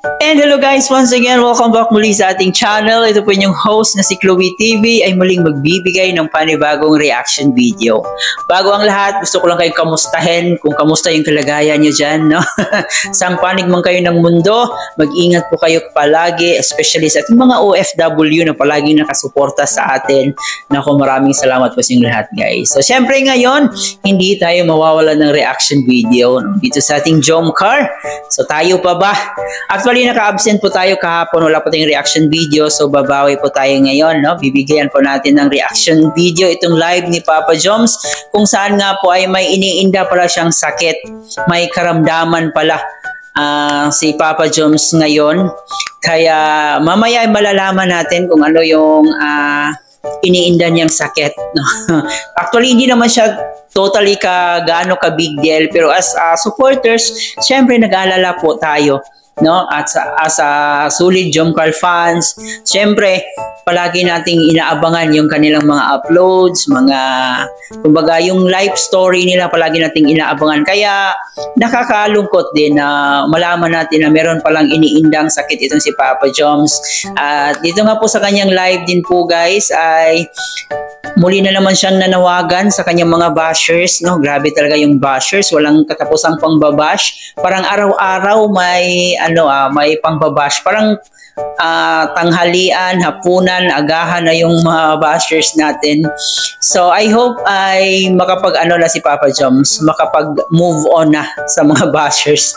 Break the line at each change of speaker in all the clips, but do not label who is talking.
And hello guys, once again, welcome back muli sa ating channel. Ito po yung host na si Chloe TV ay muling magbibigay ng panibagong reaction video. Bago ang lahat, gusto ko lang kayong kamustahin kung kamusta yung kalagayan nyo dyan, no? Sang panig man kayo ng mundo, mag-ingat po kayo palagi, especially sa ating mga OFW na palagi nakasuporta sa atin. Naku, maraming salamat po sa inyong lahat guys. So syempre ngayon, hindi tayo mawawala ng reaction video dito sa ating Jomcar. So tayo pa ba? Actually, naka-absent po tayo kahapon, wala po tayong reaction video, so babawi po tayo ngayon, no? Bibigyan po natin ng reaction video itong live ni Papa Joms, kung saan nga po ay may iniinda pala siyang sakit, may karamdaman pala si Papa Joms ngayon, kaya mamaya ay malalaman natin kung ano yung iniinda niyang sakit, no? Actually, hindi naman siya totally gaano ka big deal, pero as supporters, syempre nag-aalala po tayo, no? At as a solid Jomcar fans, syempre palagi nating inaabangan yung kanilang mga uploads, kumbaga yung life story nila palagi nating inaabangan. Kaya nakakalungkot din na malaman natin na meron palang iniindang sakit itong si Papa Joms. At dito nga po sa kanyang live din po guys ay muli na naman siyang nanawagan sa kanyang mga bashers, no? Grabe talaga yung bashers, walang katapusang pangbabash. Parang araw-araw may pangbabash. Parang tanghalian, hapunan, agahan na yung mga bashers natin. So I hope ay na si Papa Joms, makapag-move on na sa mga bashers.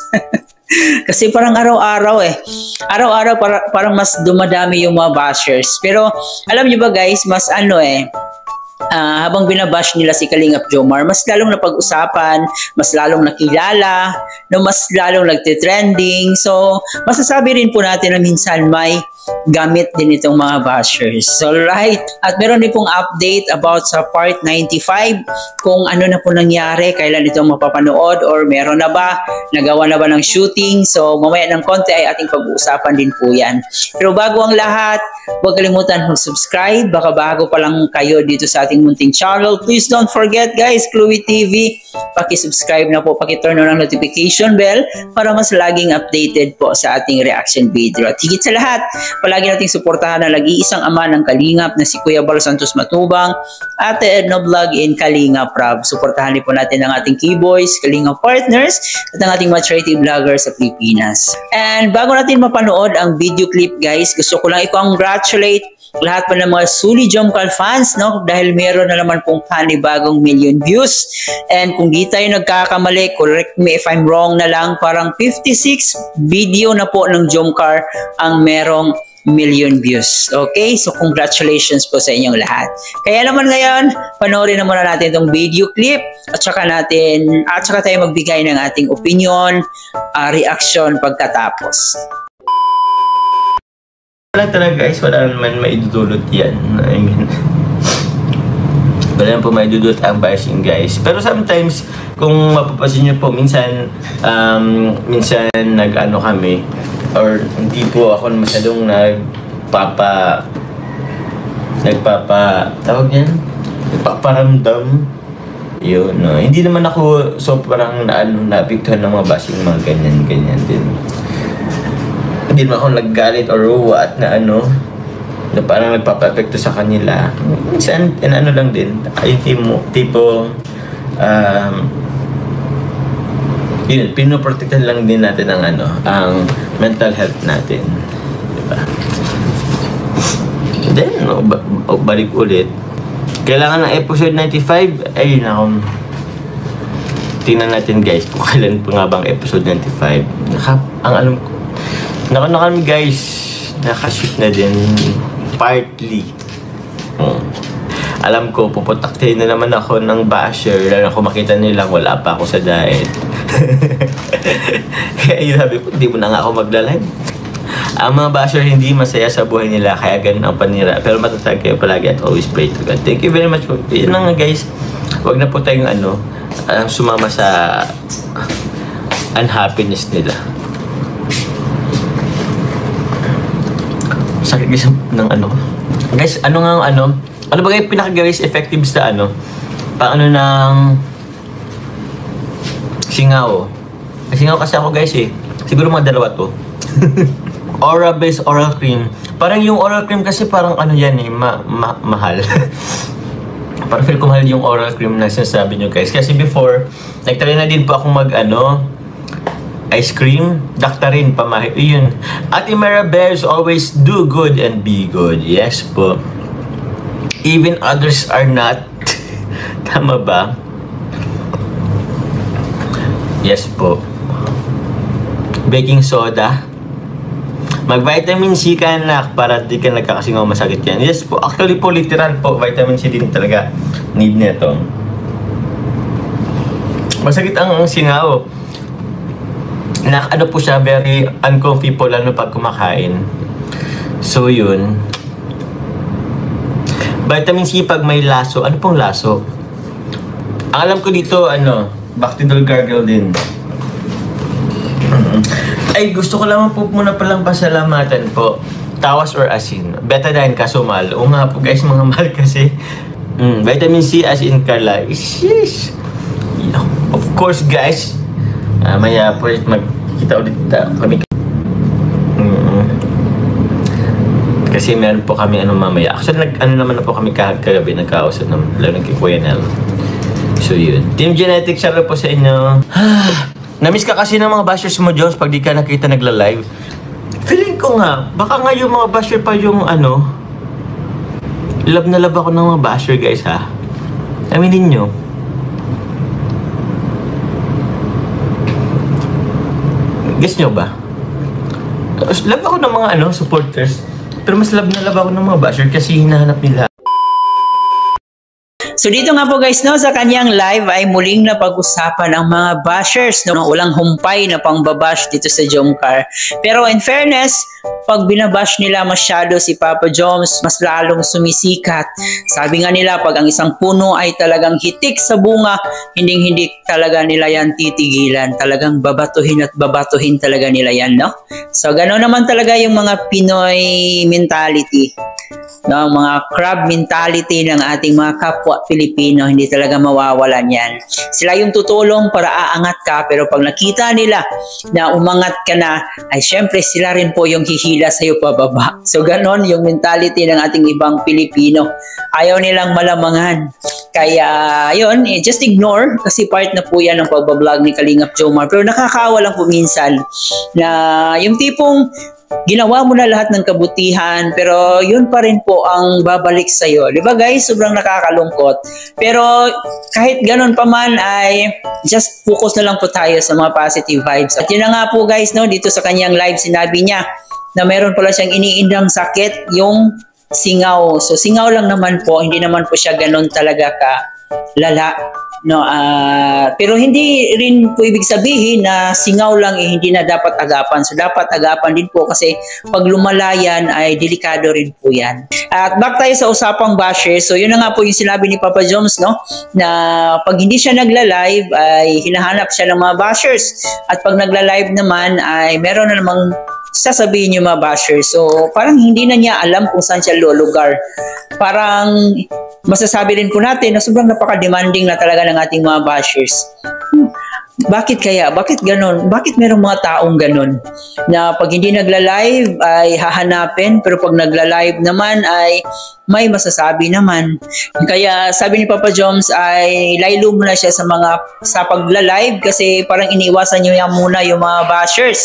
Kasi parang araw-araw parang mas dumadami yung mga bashers. Pero alam niyo ba guys, mas habang binabash nila si Kalingap Jomar, mas lalong napag-usapan, mas lalong nakilala, no, mas lalong nagte-trending. So, masasabi rin po natin na minsan may gamit din itong mga bashers. So, right. At meron din pong update about sa part 95, kung ano na po nangyari, kailan ito mapapanood, or meron na ba, nagawa na ba ng shooting. So, mamaya ng konti ay ating pag-uusapan din po yan. Pero bago ang lahat, huwag kalimutan mag-subscribe. Baka bago pa lang kayo dito sa ating munting channel. Please don't forget guys, Chloe TV, paki-subscribe na po, paki-turn on ang notification bell para mas laging updated po sa ating reaction video. At higit sa lahat, palagi nating suportahan ang nag-iisang ama ng Kalingap na si Kuya Bal Santos Matubang, Ate Edna Vlog in Kalingap Rab. Suportahan din po natin ang ating Keyboys, Kalingap Partners, at ang ating mga charity vlogger sa Pilipinas. And bago natin mapanood ang video clip guys, gusto ko lang i-congratulate lahat pa ng mga Suli Jomcar fans, no? Dahil meron na naman pong panibagong million views. And kung di tayo nagkakamali, correct me if I'm wrong na lang, parang 56 video na po ng Jomcar ang merong million views. Okay? So congratulations po sa inyong lahat. Kaya naman ngayon, panoorin na muna natin itong video clip at saka tayo magbigay ng ating opinion, reaction pagkatapos.
Wala talaga guys, wala naman maidudulot yan. I mean, wala naman po maidudulot ang bashing guys. Pero sometimes, kung mapapansin nyo po, minsan nag-ano kami, or hindi po ako masyadong nagpaparamdam. Yun, no? Hindi naman ako sobrang naapektuhan ng mga bashing, mga ganyan din. Hindi naman ako naggalit or what na parang nagpapa-epekto sa kanila. Minsan, lang din. Tipo, yun, pinoprotektahan lang din natin ang mental health natin. Diba? Then, balik ulit. Kailangan ng episode 95, ayun ako. Tingnan natin guys, kung kailan pa nga bang episode 95. Ang alam ko, kami guys, nakashoot na din partly. Alam ko, puputaktin na naman ako ng basher, lalo kung makita nila wala pa ako sa diet. Kaya yun, sabi ko, hindi mo na nga ako magla-live. Ang mga basher hindi masaya sa buhay nila, kaya ganun ang panira. Pero matatag kayo palagi at always pray to God. Thank you very much po. Yun na nga guys, huwag na po tayong sumama sa unhappiness nila. Sakit guys ng guys, ano ba kayo pinaka-guys effective sa ng singaw. Singaw kasi ako guys eh. Siguro mga dalawa to. Aura-based oral cream. Parang yung oral cream kasi parang ano yan eh, mahal. Parang feel ko mahal yung oral cream na sinasabi nyo guys. Kasi before, nagtry na din po ako ice cream. Daktarin, pamahit. Yun. Ate Maribels always do good and be good. Yes po. Even others are not. Tama ba? Yes po. Baking soda. Mag-vitamin C ka anak para di ka nagkakasingaw masakit yan. Yes po. Actually po, literal po, vitamin C din talaga need nito. Masakit ang singaw. Ano po siya, very uncomfy po lalo pag kumakain. So yun. Vitamin C pag may laso. Ano pong laso? Ang alam ko dito, Bactidol gargle din. Ay, gusto ko lamang po muna palang pasalamatan po. Tawas or asin. Betadine kaso mahal. O nga po guys, mga mahal kasi. Vitamin C as in Carla. Sheesh. Of course guys. Maya po magkita ulit kami. Kasi meron po kami mamaya. Actually, naman na po kami kagabi. Nagkausap naman. Lalo kay Kuya Nel. So yun. Team Genetics, shoutout po sa inyo. Namiss ka kasi ng mga bashers mo, Jones, pag di ka nakita nagla-live. Feeling ko nga, baka nga yung mga basher pa yung love na love ako ng mga basher, guys, ha? Aminin nyo. Guess nyo ba? Love ako ng mga supporters. Pero mas love na love ako ng mga basher kasi hinahanap nila.
So dito nga po guys, sa kanyang live ay muling napag-usapan ang mga bashers, walang humpay na pangbabash dito sa Jomcar. Pero in fairness, pag binabash nila masyado si Papa Joms, mas lalong sumisikat. Sabi nga nila, pag ang isang puno ay talagang hitik sa bunga, hindi talaga nila yan titigilan. Talagang babatuhin at babatuhin talaga nila yan, no? So gano'n naman talaga yung mga Pinoy mentality. No, mga crab mentality ng ating mga kapwa Pilipino, hindi talaga mawawalan yan. Sila yung tutulong para aangat ka, pero pag nakita nila na umangat ka na, ay syempre sila rin po yung hihila sa'yo pababa. So ganon yung mentality ng ating ibang Pilipino. Ayaw nilang malamangan. Kaya yun, just ignore kasi part na po yan ng pagbablog ni Kalingap Jomar. Pero nakakaawa lang po minsan na yung tipong ginawa mo na lahat ng kabutihan pero yun pa rin po ang babalik sa'yo. Di ba guys? Sobrang nakakalungkot. Pero kahit ganun pa man ay just focus na lang po tayo sa mga positive vibes. At yun na nga po guys, dito sa kanyang live sinabi niya na meron pala siyang iniindang sakit, yung singaw. So singaw lang naman po, hindi naman po siya ganun talaga ka lala. No, pero hindi rin po ibig sabihin na singaw lang hindi na dapat agapan. So dapat agapan din po kasi pag lumalayan ay delikado rin po yan. At back tayo sa usapang bashers. So yun na nga po yung sinabi ni Papa Joms, na pag hindi siya nagla-live ay hinahanap siya ng mga bashers. At pag nagla-live naman ay meron na namang sasabihin yung mga bashers. So parang hindi na niya alam kung saan siya lulugar. Parang masasabi rin po natin na sobrang napaka-demanding na talaga ng ating mga bashers. Bakit kaya? Bakit ganon? Bakit merong mga taong ganon? Na pag hindi nagla-live ay hahanapin, pero pag nagla-live naman ay may masasabi naman. Kaya sabi ni Papa Joms ay laylo muna siya sa pagla-live kasi parang iniiwasan niyo yan muna yung mga bashers.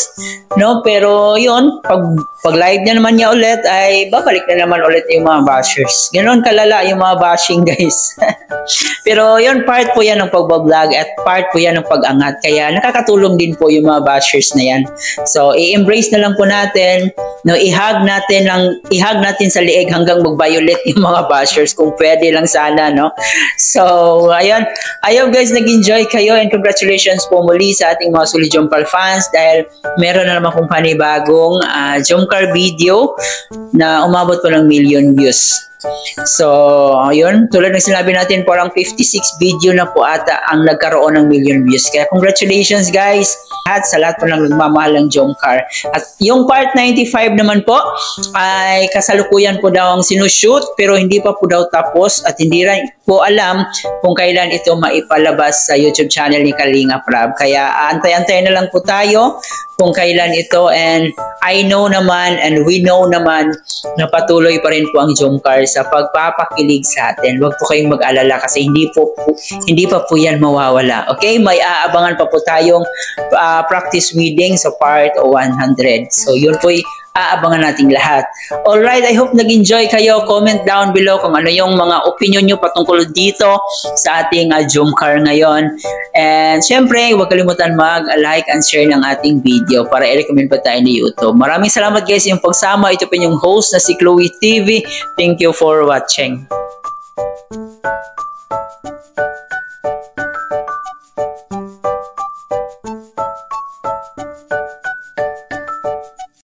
No? Pero yun, pag live na naman niya ulit ay babalik na naman ulit yung mga bashers. Ganon kalala yung mga bashing guys. Pero yun, part po yan ng pagbablog at part po yan ng pag-angat. Kaya nakakatulong din po yung mga bashers na yan. So, i-embrace na lang po natin, ihag natin sa liig hanggang mag-violet yung mga bashers kung pwede lang sana, no? So, ayun. Ayun guys, nag-enjoy kayo and congratulations po muli sa ating mga Solid Jomcar fans dahil meron na naman kung panibagong Jomcar video na umabot po ng 1,000,000 views. So, ayun, tulad ng sinabi natin, parang 56 video na po ata ang nagkaroon ng 1,000,000 views. Kaya congratulations guys at sa lahat po ng nagmamahal ng Jomcar. At yung part 95 naman po ay kasalukuyan po daw ang sinushoot pero hindi pa po daw tapos at hindi po alam kung kailan ito maipalabas sa YouTube channel ni Kalinga Prab. Kaya antay-antay na lang po tayo kung kailan ito, and I know naman and we know naman na patuloy pa rin po ang Jomcar sa pagpapakilig sa atin. Huwag po kayong mag-alala kasi hindi pa po yan mawawala. Okay? May aabangan pa po tayong practice reading sa part 100. So yun po aabangan nating lahat. Alright, I hope nag-enjoy kayo. Comment down below kung ano yung mga opinion nyo patungkol dito sa ating Jomcar ngayon. And syempre, huwag kalimutan mag-like and share ng ating video para i-recommend pa tayo ni YouTube. Maraming salamat guys yung pagsama. Ito pa yung host na si Chloe TV. Thank you for watching.